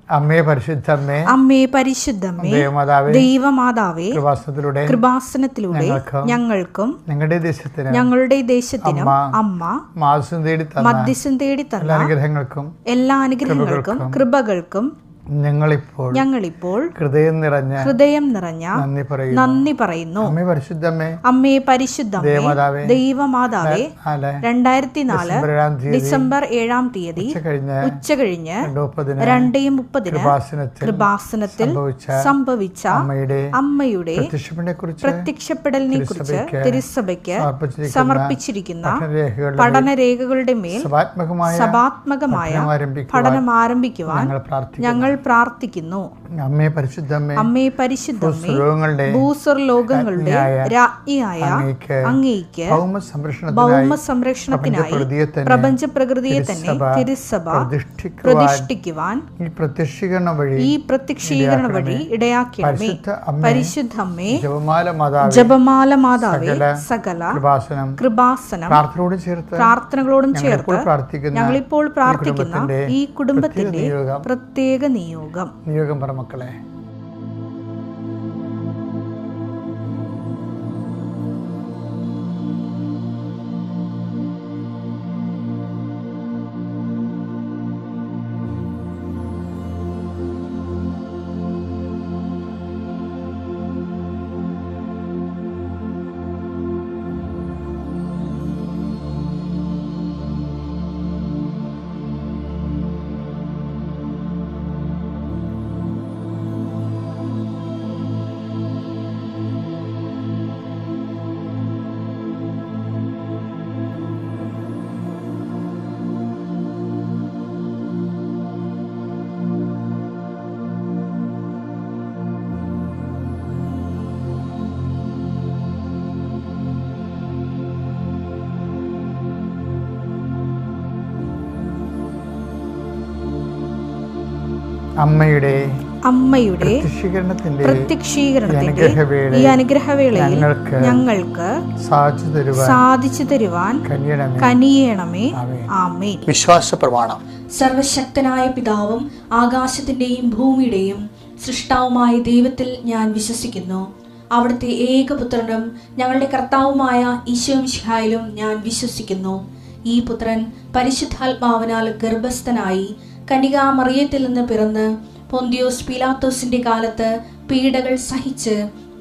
അമ്മേ പരിശുദ്ധമ്മേ, അമ്മേ പരിശുദ്ധമ്മേ, ദൈവമാതാവേ, കൃപാസനത്തിലൂടെ ഞങ്ങൾക്കും ഞങ്ങളുടെ ദേശത്തിനും അമ്മ മധ്യസ്ഥം തേടി തന്ന എല്ലാ അനുഗ്രഹങ്ങൾക്കും കൃപകൾക്കും ഞങ്ങളിപ്പോൾ ഹൃദയം നിറഞ്ഞ നന്ദി പറയുന്നു. അമ്മേ പരിശുദ്ധമ്മേ, ദൈവമാതാവേ, 2004 ഡിസംബർ 7-ാം തീയതി ഉച്ചകഴിഞ്ഞ് 2:30 കൃപാസനത്തിൽ സംഭവിച്ച അമ്മയുടെ പ്രത്യക്ഷപ്പെടലിനെ കുറിച്ച് തിരുസഭയ്ക്ക് സമർപ്പിച്ചിരിക്കുന്ന പഠനരേഖകളുടെ മേൽ സഭാത്മകമായ പഠനം ആരംഭിക്കുവാൻ ഞങ്ങൾ പ്രാർത്ഥിക്കുന്നു. അമ്മേ പരിശുദ്ധമ്മേ, ഭൂസ്വർലോകങ്ങളുടെ രാജ്ഞിയായ അങ്ങേയ്ക്ക് ഭൗമ സംരക്ഷണത്തിനായി പ്രപഞ്ച പ്രകൃതിയെ തന്നെ തിരുസഭ പ്രതിഷ്ഠിക്കുവാൻ ഈ പ്രത്യക്ഷീകരണ വഴി ഇടയാക്കണമേ. പരിശുദ്ധമ്മേ, ജപമാല മാതാവേ, സകല കൃപാസനം പ്രാർത്ഥനകളോടും ചേർത്ത് ഞങ്ങളിപ്പോൾ പ്രാർത്ഥിക്കുന്ന ഈ കുടുംബത്തിന്റെ പ്രത്യേക നിയോഗം പറ മക്കളെ. അമ്മയുടെ പ്രത്യക്ഷീകരണത്തിന്റെ ഈ അനുഗ്രഹവേളയിൽ ഞങ്ങൾക്ക് സാധിച്ചു തരുവാൻ കനിയണമേ. ആമേൻ. വിശ്വാസ പ്രമാണം. സർവശക്തനായ പിതാവും ആകാശത്തിന്റെയും ഭൂമിയുടെയും സൃഷ്ടാവുമായ ദൈവത്തിൽ ഞാൻ വിശ്വസിക്കുന്നു. അവിടുത്തെ ഏകപുത്രനും ഞങ്ങളുടെ കർത്താവുമായ ഈശോമിശിഹായിലും ഞാൻ വിശ്വസിക്കുന്നു. ഈ പുത്രൻ പരിശുദ്ധാത്മാവിനാൽ ഗർഭസ്ഥനായി കന്യകാമറിയത്തിൽ നിന്ന് പിറന്ന് പൊന്തിയോസ് പീലാത്തോസിന്റെ കാലത്ത് പീഡകൾ സഹിച്ച്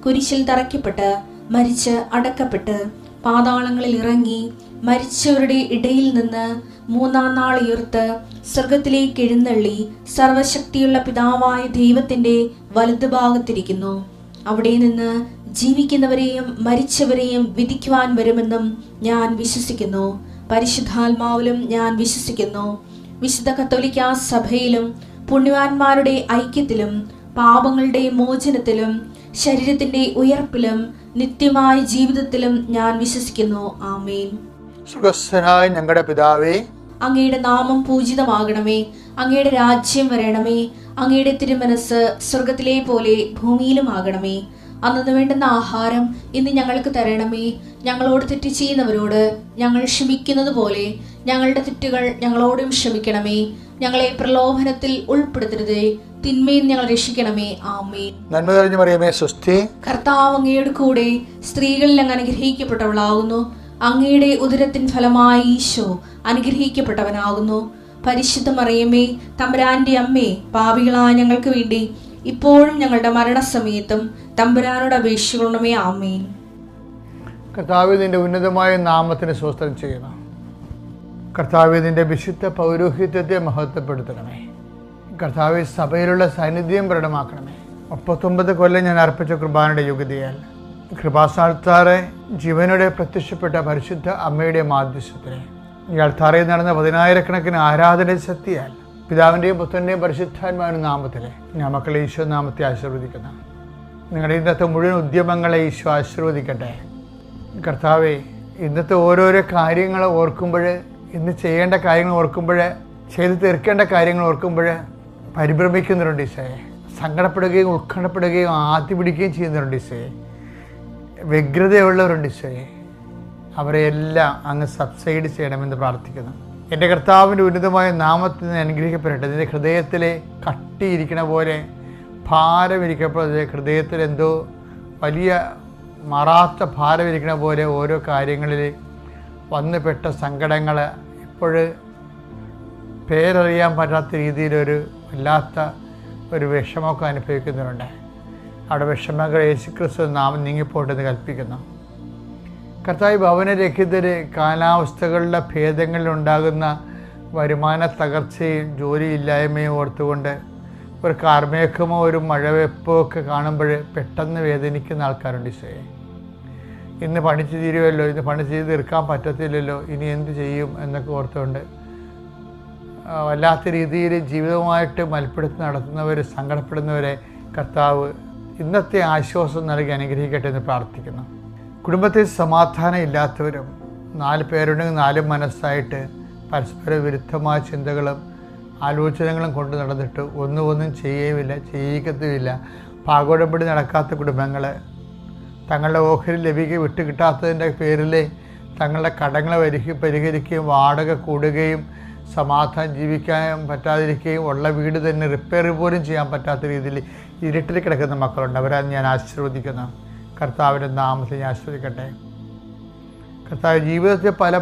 കുരിശിൽ തറയ്ക്കപ്പെട്ട് മരിച്ച് അടക്കപ്പെട്ട് പാതാളങ്ങളിൽ ഇറങ്ങി മരിച്ചവരുടെ ഇടയിൽ നിന്ന് 3-ാം നാൾ ഉയർത്ത് സ്വർഗത്തിലേക്ക് എഴുന്നള്ളി സർവശക്തിയുള്ള പിതാവായ ദൈവത്തിന്റെ വലതുഭാഗത്തിരിക്കുന്നു. അവിടെ നിന്ന് ജീവിക്കുന്നവരെയും മരിച്ചവരെയും വിധിക്കുവാൻ വരുമെന്നും ഞാൻ വിശ്വസിക്കുന്നു. പരിശുദ്ധാത്മാവിലും ഞാൻ വിശ്വസിക്കുന്നു. വിശുദ്ധ കത്തോലിക്കാ സഭയിലും പുണ്യവാന്മാരുടെ ഐക്യത്തിലും പാപങ്ങളുടെ മോചനത്തിലും ശരീരത്തിന്റെ ഉയർപ്പിലും നിത്യമായ ജീവിതത്തിലും ഞാൻ വിശ്വസിക്കുന്നു. ആമേൻ. സുഖസ്ഥനായ ഞങ്ങളുടെ പിതാവേ, അങ്ങയുടെ നാമം പൂജിതമാകണമേ. അങ്ങയുടെ രാജ്യം വരണമേ. അങ്ങയുടെ തിരുമനസ് സ്വർഗത്തിലെ പോലെ ഭൂമിയിലും ആകണമേ. അന്നു വേണ്ടുന്ന ആഹാരം ഇന്ന് ഞങ്ങൾക്ക് തരണമേ. ഞങ്ങളോട് തെറ്റ് ചെയ്യുന്നവരോട് ഞങ്ങൾ ക്ഷമിക്കുന്നത് പോലെ ഞങ്ങളുടെ തെറ്റുകൾ ഞങ്ങളോടും ക്ഷമിക്കണമേ. ഞങ്ങളെ പ്രലോഭനത്തിൽ ഉൾപ്പെടുത്തരുതേ, തിന്മയിൽ ഞങ്ങൾ രക്ഷിക്കണമേ. ആമേൻ. നന്മ നിറഞ്ഞ മറിയമേ, സ്വസ്തി. കർത്താവ് അങ്ങയുടെ കൂടെ സ്ത്രീകളിൽ അങ്ങ് അനുഗ്രഹിക്കപ്പെട്ടവളാകുന്നു. അങ്ങയുടെ ഉദരത്തിൻ ഫലമായി ഈശോ അനുഗ്രഹിക്കപ്പെട്ടവനാകുന്നു. പരിശുദ്ധ മറിയമേ, തമ്പുരാന്റെ അമ്മേ, പാപികളായ ഞങ്ങൾക്ക് വേണ്ടി ഇപ്പോഴും ഞങ്ങളുടെ മരണസമയത്തും തമ്പുരാനോട് അപേക്ഷിക്കണമേ. ആമേൻ. കർത്താവേ, നിന്റെ ഉന്നതമായ നാമത്തിന് സ്വസ്ത്രം ചെയ്യണം. കർത്താവേ, നിന്റെ വിശുദ്ധ പൗരോഹിത്യത്തെ മഹത്വപ്പെടുത്തണമേ. കർത്താവേ, സഭയിലുള്ള സാന്നിധ്യം പ്രകടമാക്കണമേ. 39 കൊല്ലം ഞാൻ അർപ്പിച്ച കുർബാനയുടെ യോഗ്യതയാൽ കൃപാസ്ഥാനത്താറെ ജീവനോടെ പ്രത്യക്ഷപ്പെട്ട പരിശുദ്ധ അമ്മയുടെ മാധ്യസ്ഥത്തിന് ഈ അൾത്താറയിൽ നടന്ന 10,000-കണക്കിന് ആരാധന ശക്തിയാൽ പിതാവിൻ്റെയും പുത്രൻ്റെയും പരിശുദ്ധാത്മാവിൻ്റെ നാമത്തിലെ ഞാൻ മക്കളെ ഈശോ നാമത്തെ ആശീർവദിക്കുന്നു. നിങ്ങളുടെ ഇന്നത്തെ മുഴുവൻ ഉദ്യമങ്ങളെ ഈശോ ആശീർവദിക്കട്ടെ. കർത്താവേ, ഇന്നത്തെ ഓരോരോ കാര്യങ്ങൾ ഓർക്കുമ്പോൾ, ഇന്ന് ചെയ്യേണ്ട കാര്യങ്ങൾ ഓർക്കുമ്പോൾ, ചെയ്ത് തീർക്കേണ്ട കാര്യങ്ങൾ ഓർക്കുമ്പോൾ പരിഭ്രമിക്കുന്നവരുണ്ട് ഈശോയെ. സങ്കടപ്പെടുകയും ഉത്കണ്ഠപ്പെടുകയും ആദ്യ പിടിക്കുകയും ചെയ്യുന്നവരുണ്ട് ഈശോയെ. വ്യഗ്രതയുള്ളവരുണ്ട് ഈശോയെ. അവരെ എല്ലാം അങ്ങ് സബ്സൈഡ് ചെയ്യണമെന്ന് പ്രാർത്ഥിക്കുന്നു. എൻ്റെ കർത്താവിൻ്റെ ഉന്നതമായ നാമത്തിൽ നിന്ന് അനുഗ്രഹിക്കപ്പെടട്ടെ. നിൻ്റെ ഹൃദയത്തിലെ കട്ടിയിരിക്കണ പോലെ ഭാരമിരിക്കപ്പെടുന്നത്, ഹൃദയത്തിൽ എന്തോ വലിയ മറാത്ത ഭാരമിരിക്കണ പോലെ ഓരോ കാര്യങ്ങളിൽ വന്നുപെട്ട സങ്കടങ്ങൾ ഇപ്പോൾ പേരറിയാൻ പറ്റാത്ത രീതിയിലൊരു വല്ലാത്ത ഒരു വിഷമമൊക്കെ അനുഭവിക്കുന്നുണ്ട്. അവിടെ വിഷമങ്ങൾ യേശുക്രിസ്തു നാമം നീങ്ങിപ്പോട്ടെന്ന് കൽപ്പിക്കുന്നു. കർത്താവ് ഭവനരഹിതര് കാലാവസ്ഥകളുടെ ഭേദങ്ങളിലുണ്ടാകുന്ന വരുമാന തകർച്ചയും ജോലിയില്ലായ്മയും ഓർത്തുകൊണ്ട് ഒരു കാർമേഘമോ ഒരു മഴവെപ്പോ ഒക്കെ കാണുമ്പോൾ പെട്ടെന്ന് വേദനിക്കുന്ന ആൾക്കാരുണ്ട്. ഈശോയെ, ഇന്ന് പണിച്ച് തീരുമല്ലോ, ഇന്ന് പണി ചെയ്ത് തീർക്കാൻ പറ്റത്തില്ലല്ലോ, ഇനി എന്ത് ചെയ്യും എന്നൊക്കെ ഓർത്തുകൊണ്ട് വല്ലാത്ത രീതിയിൽ ജീവിതവുമായിട്ട് മൽപ്പിടുത്തി നടത്തുന്നവർ, സങ്കടപ്പെടുന്നവരെ കർത്താവ് ഇന്നത്തെ ആശ്വാസം നൽകി അനുഗ്രഹിക്കട്ടെ എന്ന് പ്രാർത്ഥിക്കുന്നു. കുടുംബത്തിൽ സമാധാനം ഇല്ലാത്തവരും 4 പേരുണ്ടെങ്കിൽ 4 മനസ്സായിട്ട് പരസ്പര വിരുദ്ധമായ ചിന്തകളും ആലോചനകളും കൊണ്ട് നടന്നിട്ട് ഒന്നും ചെയ്യുകയുമില്ല, ചെയ്യിക്കത്തുമില്ല. പാകോടമ്പടി നടക്കാത്ത കുടുംബങ്ങൾ, തങ്ങളുടെ ഓഹരി ലഭിക്കുക വിട്ടുകിട്ടാത്തതിൻ്റെ പേരിൽ തങ്ങളുടെ കടങ്ങളെ പരിഹരിക്കുകയും വാടക കൂടുകയും സമാധാനം ജീവിക്കാൻ പറ്റാതിരിക്കുകയും ഉള്ള വീട് തന്നെ റിപ്പയർ പോലും ചെയ്യാൻ പറ്റാത്ത രീതിയിൽ ഇരുട്ടിൽ കിടക്കുന്ന മക്കളുണ്ട്. അവരെ ഞാൻ ആശീർവദിക്കുന്നു. കർത്താവിൻ്റെ നാമത്തിൽ ഞാൻ ആശീർവദിക്കട്ടെ. കർത്താവ് ജീവിതത്തിൽ പല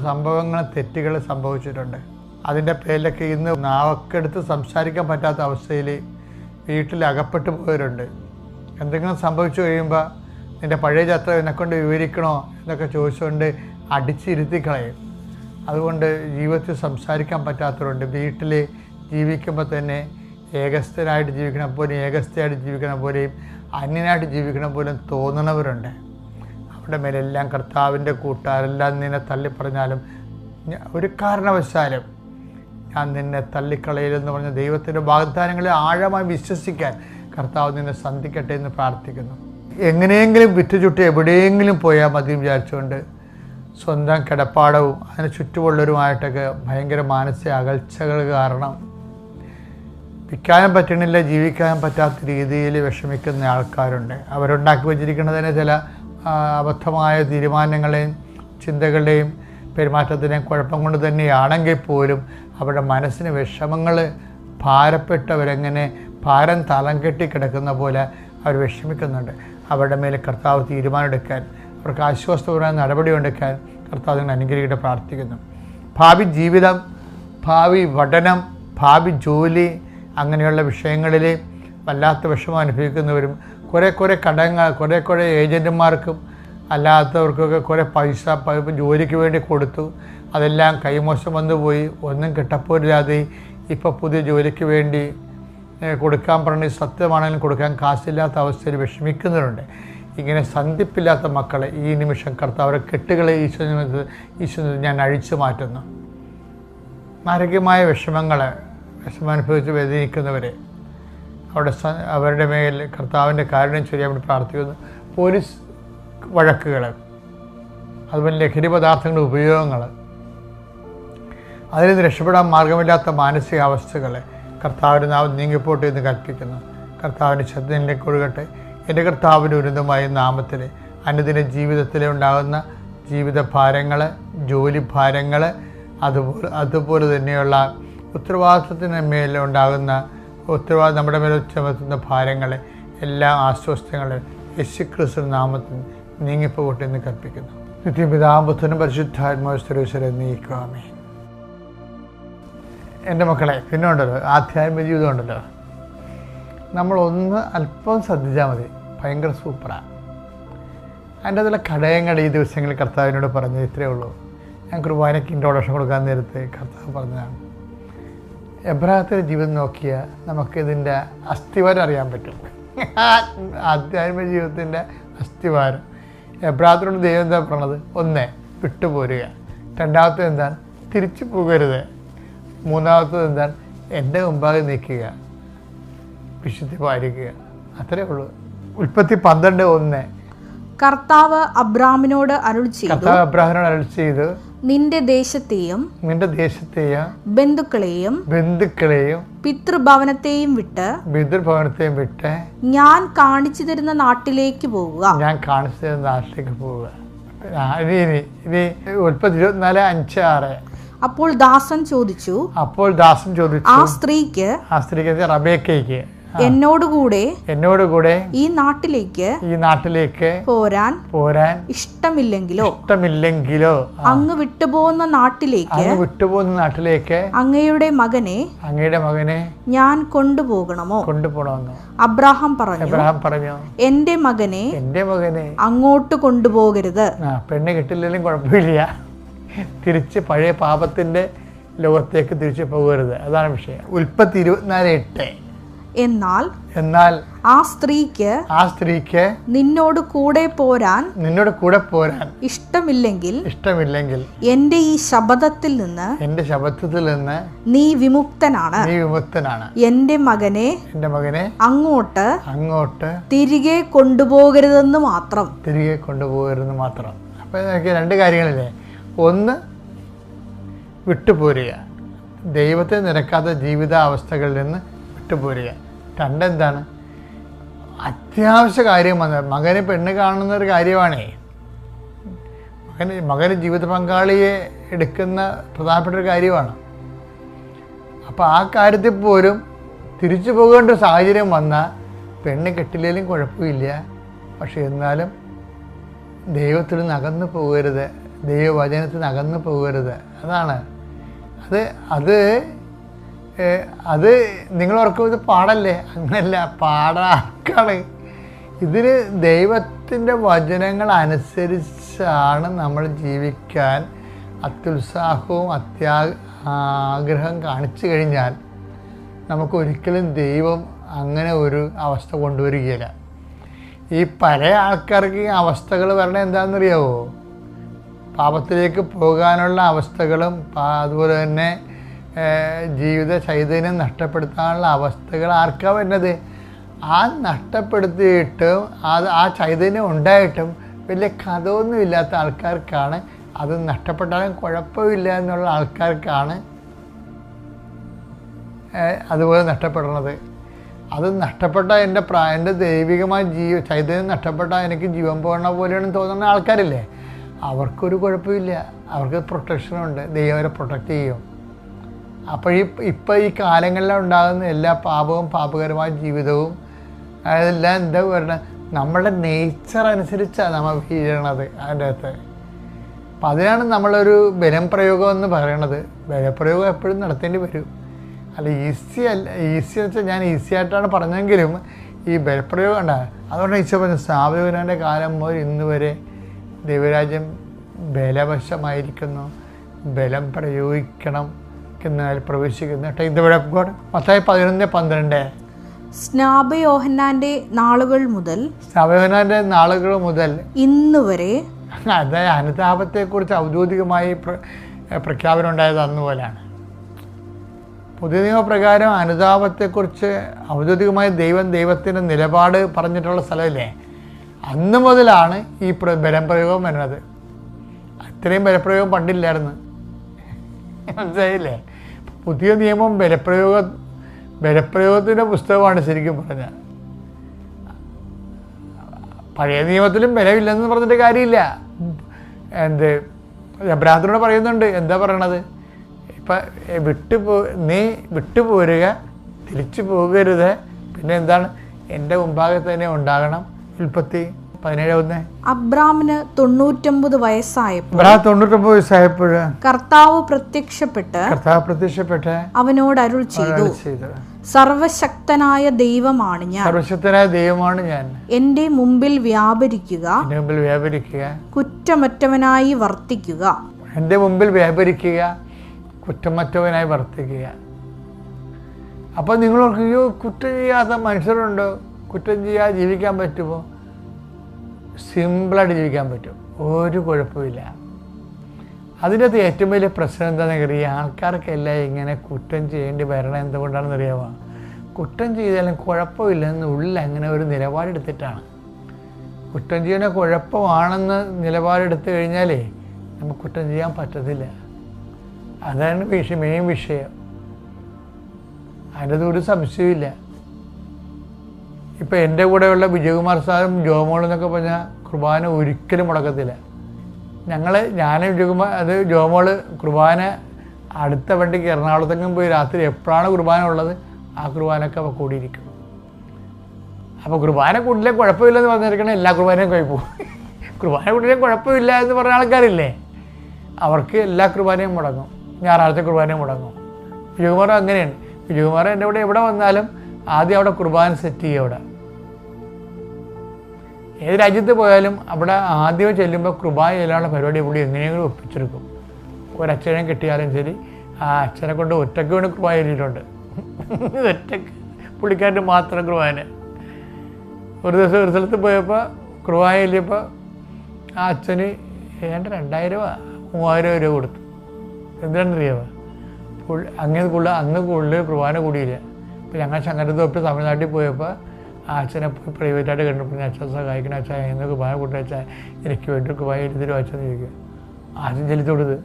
സംഭവങ്ങളും തെറ്റുകൾ സംഭവിച്ചിട്ടുണ്ട്. അതിൻ്റെ പേരിലൊക്കെ ഇന്ന് നാവക്കെടുത്ത് സംസാരിക്കാൻ പറ്റാത്ത അവസ്ഥയിൽ വീട്ടിൽ അകപ്പെട്ടു പോയവരുണ്ട്. എന്തെങ്കിലും സംഭവിച്ചു കഴിയുമ്പോൾ നിൻ്റെ പഴയ ചരിത്രം എന്നെക്കൊണ്ട് വിവരിക്കണോ എന്നൊക്കെ ചോദിച്ചുകൊണ്ട് അടിച്ചിരുത്തി കളയും. അതുകൊണ്ട് ജീവിതത്തിൽ സംസാരിക്കാൻ പറ്റാത്തവരുണ്ട്. വീട്ടിൽ ജീവിക്കുമ്പോൾ തന്നെ ഏകസ്ഥനായിട്ട് ജീവിക്കണ പോലെയും ഏകസ്ഥയായിട്ട് ജീവിക്കണ പോലെയും അന്യനായിട്ട് ജീവിക്കണ പോലും തോന്നണവരുണ്ട്. അവിടെ മേലെല്ലാം കർത്താവിൻ്റെ കൂട്ടാരെല്ലാം നിന്നെ തള്ളിപ്പറഞ്ഞാലും ഒരു കാരണവശാലും ഞാൻ നിന്നെ തള്ളിക്കളയിലെന്ന് പറഞ്ഞ ദൈവത്തിൻ്റെ വാഗ്ദാനങ്ങളെ ആഴമായി വിശ്വസിക്കാൻ കർത്താവ് നിന്നെ സന്ധിക്കട്ടെ എന്ന് പ്രാർത്ഥിക്കുന്നു. എങ്ങനെയെങ്കിലും വിറ്റുചുട്ടി എവിടെയെങ്കിലും പോയാൽ മതി വിചാരിച്ചുകൊണ്ട് സ്വന്തം കിടപ്പാടവും അതിന് ചുറ്റുമുള്ളവരുമായിട്ടൊക്കെ ഭയങ്കര മാനസിക അകൽച്ചകൾ കാരണം വിൽക്കാനും പറ്റണില്ല, ജീവിക്കാനും പറ്റാത്ത രീതിയിൽ വിഷമിക്കുന്ന ആൾക്കാരുണ്ട്. അവരുണ്ടാക്കി വച്ചിരിക്കുന്നതിന് ചില അബദ്ധമായ തീരുമാനങ്ങളെയും ചിന്തകളുടെയും പെരുമാറ്റത്തിനെയും കുഴപ്പം കൊണ്ട് തന്നെയാണെങ്കിൽ പോലും അവരുടെ മനസ്സിന് വിഷമങ്ങൾ ഭാരപ്പെട്ടവരെങ്ങനെ ഭാരം തളം കെട്ടി കിടക്കുന്ന പോലെ അവർ വിഷമിക്കുന്നുണ്ട്. അവരുടെ മേലെ കർത്താവ് തീരുമാനമെടുക്കാൻ, അവർക്ക് ആശ്വാസപരമായ നടപടിയെടുക്കാൻ കർത്താവ് നിങ്ങൾ അനുഗ്രഹിക്കട്ടെ പ്രാർത്ഥിക്കുന്നു. ഭാവി ജീവിതം, ഭാവി പഠനം, ഭാവി ജോലി അങ്ങനെയുള്ള വിഷയങ്ങളിൽ വല്ലാത്ത വിഷമം അനുഭവിക്കുന്നവരും കുറേ കടങ്ങൾ കുറേ ഏജൻറ്റുമാർക്കും അല്ലാത്തവർക്കൊക്കെ കുറേ പൈസ ജോലിക്ക് വേണ്ടി കൊടുത്തു, അതെല്ലാം കൈമോശം വന്നു പോയി, ഒന്നും കിട്ടപ്പോരില്ലാതെ ഇപ്പോൾ പുതിയ ജോലിക്ക് വേണ്ടി കൊടുക്കാൻ പറഞ്ഞ് സത്യമാണെങ്കിലും കൊടുക്കാൻ കാശില്ലാത്ത അവസ്ഥയിൽ വിഷമിക്കുന്നവരുണ്ട്. ഇങ്ങനെ സന്ധിപ്പില്ലാത്ത മക്കളെ ഈ നിമിഷം കർത്താവ് കെട്ടുകളെ ഈശോ ഞാൻ അഴിച്ചു മാറ്റുന്നു. മാരകമായ വിഷമം അനുഭവിച്ച് വേദനിക്കുന്നവരെ അവരുടെ മേൽ കർത്താവിൻ്റെ കാരുണ്യം ചൊരിയാൻ വേണ്ടി പ്രാർത്ഥിക്കുന്നു. പോലീസ് വഴക്കുകൾ, അതുപോലെ ലഹരി പദാർത്ഥങ്ങളുടെ ഉപയോഗങ്ങൾ, അതിൽ നിന്ന് രക്ഷപ്പെടാൻ മാർഗമില്ലാത്ത മാനസികാവസ്ഥകൾ കർത്താവിൻ്റെ നാമം നീങ്ങിപ്പോട്ടെ എന്ന് കൽപ്പിക്കുന്നു. കർത്താവിൻ്റെ ശ്രദ്ധയിലേക്ക് ഒഴുകട്ടെ. എൻ്റെ കർത്താവിൻ്റെ ഉന്നതമായ നാമത്തിൽ അനുദിന ജീവിതത്തിൽ ഉണ്ടാകുന്ന ജീവിത ഭാരങ്ങൾ, ജോലി ഭാരങ്ങൾ, അതുപോലെ തന്നെയുള്ള ഉത്തരവാദിത്വത്തിന് മേലുണ്ടാകുന്ന നമ്മുടെ മേൽ ചുമത്തുന്ന ഭാരങ്ങൾ, എല്ലാ ആശ്വാസങ്ങളും യേശുക്രിസ്തു നാമത്തിൽ നീങ്ങിപ്പോകട്ടെ എന്ന് കൽപ്പിക്കുന്നു. നിത്യപിതാപുത്രനും പരിശുദ്ധാത്മാവിനെ നീക്കുവാമേ. എൻ്റെ മക്കളെ, പിന്നെ ഉണ്ടല്ലോ ആധ്യാത്മിക ജീവിതം ഉണ്ടല്ലോ, നമ്മളൊന്ന് അല്പം ശ്രദ്ധിച്ചാൽ മതി, ഭയങ്കര സൂപ്പറാണ്. അതിൻ്റെ അതിലെ ഘടകങ്ങൾ ഈ ദിവസങ്ങളിൽ കർത്താവിനോട് പറഞ്ഞത് ഇത്രയേ ഉള്ളൂ. ഞാൻ കുർബാനയ്ക്ക് ഇൻട്രോഡക്ഷൻ കൊടുക്കാൻ നേരത്തെ കർത്താവ് പറഞ്ഞതാണ്. എബ്രാഹത്തിൻ്റെ ജീവിതം നോക്കിയാൽ നമുക്കിതിൻ്റെ അസ്ഥിവാരം അറിയാൻ പറ്റും. ആധ്യാത്മിക ജീവിതത്തിൻ്റെ അസ്ഥിവാരം. എബ്രാഹത്തിനോട് ദൈവം എന്താ പറഞ്ഞത്? 1 വിട്ടുപോരുക, 2 എന്താണ്? തിരിച്ചു പോകരുത്, 3 എന്താണ്? എൻ്റെ മുമ്പാകെ നിൽക്കുക, വിശുദ്ധി പാലിക്കുക. അത്രേ ഉള്ളൂ. ഉൽപ്പത്തി 12:1 കർത്താവ് അബ്രാമിനോട് അരുളി ചെയ്തു, നിന്റെ ദേശത്തെയും ബന്ധുക്കളെയും പിതൃഭവനത്തെയും വിട്ട് ഞാൻ കാണിച്ചു തരുന്ന നാട്ടിലേക്ക് പോവുക. ഉൽപ്പത്തി 24:5-6 അപ്പോൾ ദാസൻ ചോദിച്ചു, ആ സ്ത്രീക്ക് റബേക്കയ്ക്ക് എന്നോടുകൂടെ ഈ നാട്ടിലേക്ക് പോരാൻ ഇഷ്ടമില്ലെങ്കിലോ അങ്ങ് വിട്ടുപോകുന്ന നാട്ടിലേക്ക് അങ്ങയുടെ മകനെ ഞാൻ കൊണ്ടുപോകണമോ? അബ്രാഹാം പറഞ്ഞു, എന്റെ മകനെ അങ്ങോട്ട് കൊണ്ടുപോകരുത്. പെണ്ണ് കിട്ടില്ലെങ്കിലും കുഴപ്പമില്ല, തിരിച്ച് പഴയ പാപത്തിന്റെ ലോകത്തേക്ക് തിരിച്ചു പോകരുത്. അതാണ് വിഷയം. ഉൽപ്പത്തി 24:8. എന്നാൽ ആ സ്ത്രീക്ക് നിന്നോട് കൂടെ പോരാൻ ഇഷ്ടമില്ലെങ്കിൽ എന്റെ ഈ ശബദത്തിൽ നിന്ന് നീ വിമുക്തനാണ്. എന്റെ മകനെ അങ്ങോട്ട് തിരികെ കൊണ്ടുപോകരുതെന്ന് മാത്രം. അപ്പൊ രണ്ട് കാര്യങ്ങളില്ലേ. ഒന്ന്, വിട്ടുപോരുക, ദൈവത്തെ നിരക്കാത്ത ജീവിതാവസ്ഥകളിൽ നിന്ന് വിട്ടുപോരുക. രണ്ടെന്താണ്, അത്യാവശ്യ കാര്യം വന്നത് മകന് പെണ്ണ് കാണുന്ന ഒരു കാര്യമാണേ. മകന് ജീവിത പങ്കാളിയെ എടുക്കുന്ന പ്രധാനപ്പെട്ട ഒരു കാര്യമാണ്. അപ്പോൾ ആ കാര്യത്തിൽ പോലും തിരിച്ചു പോകേണ്ട ഒരു സാഹചര്യം വന്നാൽ പെണ്ണ് കെട്ടില്ലെങ്കിലും കുഴപ്പമില്ല, പക്ഷെ എന്നാലും ദൈവത്തിൽ നിന്ന് അകന്നു പോകരുത്, ദൈവവചനത്തിൽ നിന്ന് അകന്നു പോകരുത്. അതാണ് അത് നിങ്ങൾ ഓർക്കും ഇത് പാടല്ലേ? അങ്ങനല്ല, പാടാക്കാണ്. ഇതിന് ദൈവത്തിൻ്റെ വചനങ്ങൾ അനുസരിച്ചാണ് നമ്മൾ ജീവിക്കാൻ അത്യുത്സാഹവും ആഗ്രഹം കാണിച്ചു കഴിഞ്ഞാൽ നമുക്കൊരിക്കലും ദൈവം അങ്ങനെ ഒരു അവസ്ഥ കൊണ്ടുവരികയില്ല. ഈ പല ആൾക്കാർക്ക് ഈ അവസ്ഥകൾ വരണത് എന്താണെന്നറിയാവോ? പാപത്തിലേക്ക് പോകാനുള്ള അവസ്ഥകളും അതുപോലെ തന്നെ ജീവിത ചൈതന്യം നഷ്ടപ്പെടുത്താനുള്ള അവസ്ഥകൾ ആർക്കാ വരുന്നത്? ആ നഷ്ടപ്പെടുത്തിയിട്ടും ആ ചൈതന്യം ഉണ്ടായിട്ടും വലിയ കഥയൊന്നും ഇല്ലാത്ത ആൾക്കാർക്കാണ്, അത് നഷ്ടപ്പെട്ടാലും കുഴപ്പമില്ല എന്നുള്ള ആൾക്കാർക്കാണ് അതുപോലെ നഷ്ടപ്പെടുന്നത്. അത് നഷ്ടപ്പെട്ടാൽ എൻ്റെ ദൈവികമായ ചൈതന്യം നഷ്ടപ്പെട്ടാൽ എനിക്ക് ജീവൻ പോകണ പോലെയാണെന്ന് തോന്നുന്ന ആൾക്കാരില്ലേ, അവർക്കൊരു കുഴപ്പമില്ല, അവർക്ക് പ്രൊട്ടക്ഷനുണ്ട്, ദൈവം അവരെ പ്രൊട്ടക്റ്റ് ചെയ്യും. അപ്പോൾ ഇപ്പം ഈ കാലങ്ങളിലുണ്ടാകുന്ന എല്ലാ പാപവും പാപകരമായ ജീവിതവും അതെല്ലാം എന്താ പറയുക, നമ്മുടെ നേച്ചർ അനുസരിച്ചാണ് നമ്മൾ വീഴണത് അതിൻ്റെ അകത്ത്. അപ്പം അതിനാണ് നമ്മളൊരു ബലം പ്രയോഗം എന്ന് പറയണത്. ബലപ്രയോഗം എപ്പോഴും നടത്തേണ്ടി വരും. അല്ല ഈസി എന്ന് വെച്ചാൽ ഞാൻ ഈസി ആയിട്ടാണ് പറഞ്ഞെങ്കിലും ഈ ബലപ്രയോഗം ഉണ്ടാകും. അതുകൊണ്ട് ഈശോ പറഞ്ഞു, സ്ഥാപകനാൻ്റെ കാലം മുതൽ ഇന്ന് വരെ ദൈവരാജ്യം ബലവശമായിരിക്കുന്നു, ബലം പ്രയോഗിക്കണം എന്നാൽ പ്രവേശിക്കുന്നു. ഇതിവിടെ മത്തായി 11:12 സ്നാപയോഹന്നാന്റെ നാളുകൾ മുതൽ ഇന്ന് വരെ, അതായത് അനുതാപത്തെക്കുറിച്ച് ഔദ്യോഗികമായി പ്രഖ്യാപനം ഉണ്ടായത് അന്നുപോലെയാണ്. പുതിയ നിയമപ്രകാരം അനുതാപത്തെക്കുറിച്ച് ഔദ്യോഗികമായി ദൈവത്തിൻ്റെ നിലപാട് പറഞ്ഞിട്ടുള്ള സ്ഥലമില്ലേ, അന്ന് മുതലാണ് ഈ ബലം പ്രയോഗം വരുന്നത്. അത്രയും ബലപ്രയോഗം പണ്ടില്ലായിരുന്നു, മനസ്സിലായില്ലേ? പുതിയ നിയമം ബലപ്രയോഗത്തിൻ്റെ പുസ്തകമാണ് ശരിക്കും പറഞ്ഞാൽ. പഴയ നിയമത്തിലും ബലമില്ലെന്ന് പറഞ്ഞിട്ട് കാര്യമില്ല. അബ്രാഹത്തിനോട് പറയുന്നുണ്ട്, എന്താ പറയണത്? ഇപ്പം നീ വിട്ടുപോരുക, തിരിച്ചു പോകരുത്, പിന്നെ എന്താണ്, എൻ്റെ മുമ്പാകെ തന്നെ ഉണ്ടാകണം. ഉൽപ്പത്തി 17:1. അബ്രാമിന് 99 വയസ്സായപ്പോൾ കർത്താവ് പ്രത്യക്ഷപ്പെട്ട് അവനോട് അരുൾ ചെയ്തു, സർവശക്തനായ ദൈവമാണ് ഞാൻ, എന്റെ മുമ്പിൽ വ്യാപരിക്കുക, കുറ്റമറ്റവനായി വർത്തിക്കുക. എൻ്റെ മുമ്പിൽ വ്യാപരിക്കുക, കുറ്റമറ്റവനായി വർത്തിക്കുക. അപ്പോൾ നിങ്ങൾ ഓർക്കുകയോ, കുറ്റം ചെയ്യാത്ത മനുഷ്യരുണ്ടോ? കുറ്റം ചെയ്യാതെ ജീവിക്കാൻ പറ്റുമോ? സിമ്പിളായിട്ട് ജീവിക്കാൻ പറ്റും, ഒരു കുഴപ്പമില്ല. അതിൻ്റെ അകത്ത് ഏറ്റവും വലിയ പ്രശ്നം എന്താണെന്ന് അറിയാം, ആൾക്കാർക്കെല്ലാം ഇങ്ങനെ കുറ്റം ചെയ്യേണ്ടി വരണം. എന്തുകൊണ്ടാണെന്ന് അറിയാമോ? കുറ്റം ചെയ്താലും കുഴപ്പമില്ലെന്ന് ഉള്ളിൽ അങ്ങനെ ഒരു നിലപാടെടുത്തിട്ടാണ്. കുറ്റം ചെയ്യുന്ന കുഴപ്പമാണെന്ന് നിലപാടെടുത്തു കഴിഞ്ഞാലേ നമുക്ക് കുറ്റം ചെയ്യാൻ പറ്റത്തില്ല. അതാണ് മെയിൻ വിഷയം. അതിൻ്റെ ഒരു സംശയമില്ല. ഇപ്പം എൻ്റെ കൂടെയുള്ള വിജയകുമാർ സാറും ജോമോളും എന്നൊക്കെ പറഞ്ഞാൽ കുർബാന ഒരിക്കലും മുടക്കത്തില്ല. ഞാനും വിജയകുമാർ, ജോമോള് കുർബാന അടുത്ത വണ്ടിക്ക് എറണാകുളത്തെങ്കിലും പോയി രാത്രി എപ്പോഴാണ് കുർബാന ഉള്ളത് ആ കുർബാനയൊക്കെ അവ കൂടിയിരിക്കും. അപ്പോൾ കുർബാന കൂടിയില്ലേ കുഴപ്പമില്ലെന്ന് പറഞ്ഞിരിക്കണേ എല്ലാ കുർബാനയും കഴിപ്പോവും. കുർബാന കൂടിയില്ലേ കുഴപ്പമില്ല എന്ന് പറഞ്ഞ ആൾക്കാരില്ലേ, അവർക്ക് എല്ലാ കുർബാനയും മുടങ്ങും, ഞായറാഴ്ച കുർബാനയും മുടങ്ങും. വിജയകുമാർ അങ്ങനെയാണ്. വിജയകുമാർ എൻ്റെ കൂടെ എവിടെ വന്നാലും ആദ്യം അവിടെ കുർബാന സെറ്റ് ചെയ്യുക. അവിടെ ഏത് രാജ്യത്ത് പോയാലും അവിടെ ആദ്യം ചെല്ലുമ്പോൾ കുർബാന ചെല്ലാനുള്ള പരിപാടി പുള്ളി എങ്ങനെയെങ്കിലും ഒപ്പിച്ചെടുക്കും. ഒരച്ഛനെ കിട്ടിയാലും ശരി, ആ അച്ഛനെ കൊണ്ട് ഒറ്റയ്ക്ക് വേണ്ടി കുർബാന ചൊല്ലിയിട്ടുണ്ട്. ഒറ്റയ്ക്ക് പുള്ളിക്കാരൻ്റെ മാത്രം കുർബാന. ഒരു ദിവസം ഒരു സ്ഥലത്ത് പോയപ്പോൾ കുർബാന ചൊല്ലിയപ്പോൾ ആ അച്ഛന് ഏതാണ്ട് 2000-3000 രൂപ കൊടുത്തു. എന്താണെന്നറിയാമോ? അങ്ങനെ അന്ന് കൂടുതൽ കുർബാന കൂടിയില്ല. അപ്പോൾ ഞങ്ങൾ ശങ്കരത്തോപ്പ് തമിഴ്നാട്ടിൽ പോയപ്പോൾ ആ അച്ഛനെ പോയി പ്രൈവറ്റായിട്ട് കണ്ടപ്പോൾ അച്ഛൻ സഹായിക്കണം, അച്ഛൻ എന്ന് കുർബാന കൂട്ടി വെച്ചാൽ എനിക്ക് വേണ്ടി കുർബാന എഴുതി അച്ഛൻ ചോദിക്കുക. അച്ഛൻ ചെലുത്തി കൊടുത്ത്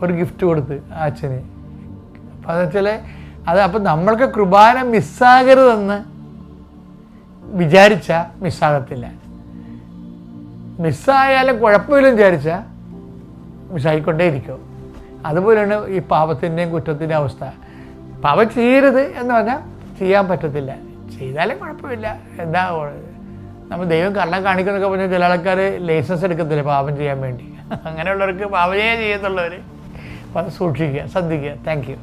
ഒരു ഗിഫ്റ്റ് കൊടുത്ത് ആ അച്ഛന്. അപ്പോൾ അതെന്ന് വെച്ചാൽ അപ്പം നമ്മൾക്ക് കുർബാന മിസ്സാകരുതെന്ന് വിചാരിച്ചാൽ മിസ്സാകത്തില്ല. മിസ്സായാലും കുഴപ്പമില്ലെന്ന് വിചാരിച്ചാൽ മിസ്സായിക്കൊണ്ടേ ഇരിക്കും. അതുപോലെയാണ് ഈ പാപത്തിൻ്റെയും കുറ്റത്തിൻ്റെയും അവസ്ഥ. പാപം ചെയ്യരുത് എന്ന് പറഞ്ഞാൽ ചെയ്യാൻ പറ്റത്തില്ല, ചെയ്താലും കുഴപ്പമില്ല. എന്താ നമ്മൾ ദൈവം കള്ളം കാണിക്കുന്നൊക്കെ പറഞ്ഞാൽ ചില ആൾക്കാർ ലൈസൻസ് എടുക്കത്തില്ല പാപം ചെയ്യാൻ വേണ്ടി. അങ്ങനെയുള്ളവർക്ക് പാപം ചെയ്യത്തുള്ളവർ. അപ്പോൾ അത് സൂക്ഷിക്കുക, ശ്രദ്ധിക്കുക. Thank you.